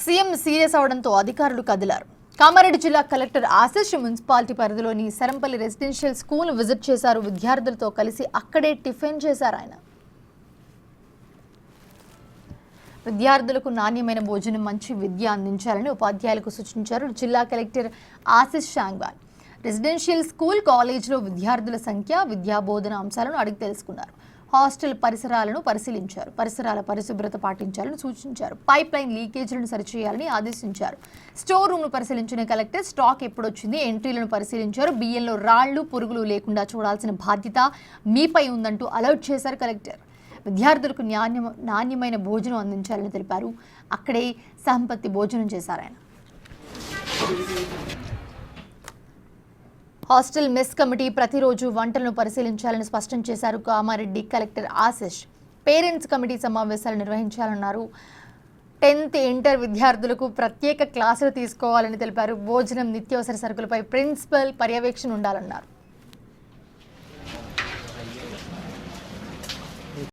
CM serious అవడంతో అధికారులు కదిలారు. కామారెడ్డి జిల్లా కలెక్టర్ ఆశిష్ మున్సిపాలిటీ పరిధిలోని సరంపల్లి రెసిడెన్షియల్ స్కూల్ విజిట్ చేశారు. విద్యార్థులతో కలిసి అక్కడే టిఫిన్ చేశారు ఆయన. విద్యార్థులకు నాణ్యమైన భోజనం, మంచి విద్య అందించాలని ఉపాధ్యాయులకు సూచించారు జిల్లా కలెక్టర్ ఆశిష్ షాంగ్వాల్. రెసిడెన్షియల్ స్కూల్ కాలేజీలో విద్యార్థుల సంఖ్య, విద్యా బోధన అంశాలను అడిగి తెలుసుకున్నారు. హాస్టల్ పరిసరాలను పరిశీలించారు. పరిసరాల పరిశుభ్రత పాటించాలని సూచించారు. పైప్ లైన్ లీకేజీలను సరిచేయాలని ఆదేశించారు. స్టోర్ రూమ్ను పరిశీలించిన కలెక్టర్ స్టాక్ ఎప్పుడొచ్చింది, ఎంట్రీలను పరిశీలించారు. బియ్యంలో రాళ్లు, పురుగులు లేకుండా చూడాల్సిన బాధ్యత మీపై ఉందంటూ అలర్ట్ చేశారు కలెక్టర్. విద్యార్థులకు నాణ్యమైన భోజనం అందించాలని తెలిపారు. అక్కడే సంపత్తి భోజనం చేశారు ఆయన. హాస్టల్ మెస్ కమిటీ ప్రతిరోజు వంటలను పరిశీలించాలని స్పష్టం చేశారు Kamareddy collector Ashish. Parents committee సమావేశాలు నిర్వహించాలన్నారు. 10th ఇంటర్ విద్యార్థులకు ప్రత్యేక క్లాసులు తీసుకోవాలని తెలిపారు. భోజనం, నిత్యావసర సరుకులపై ప్రిన్సిపల్ పర్యవేక్షణ ఉండాలన్నారు.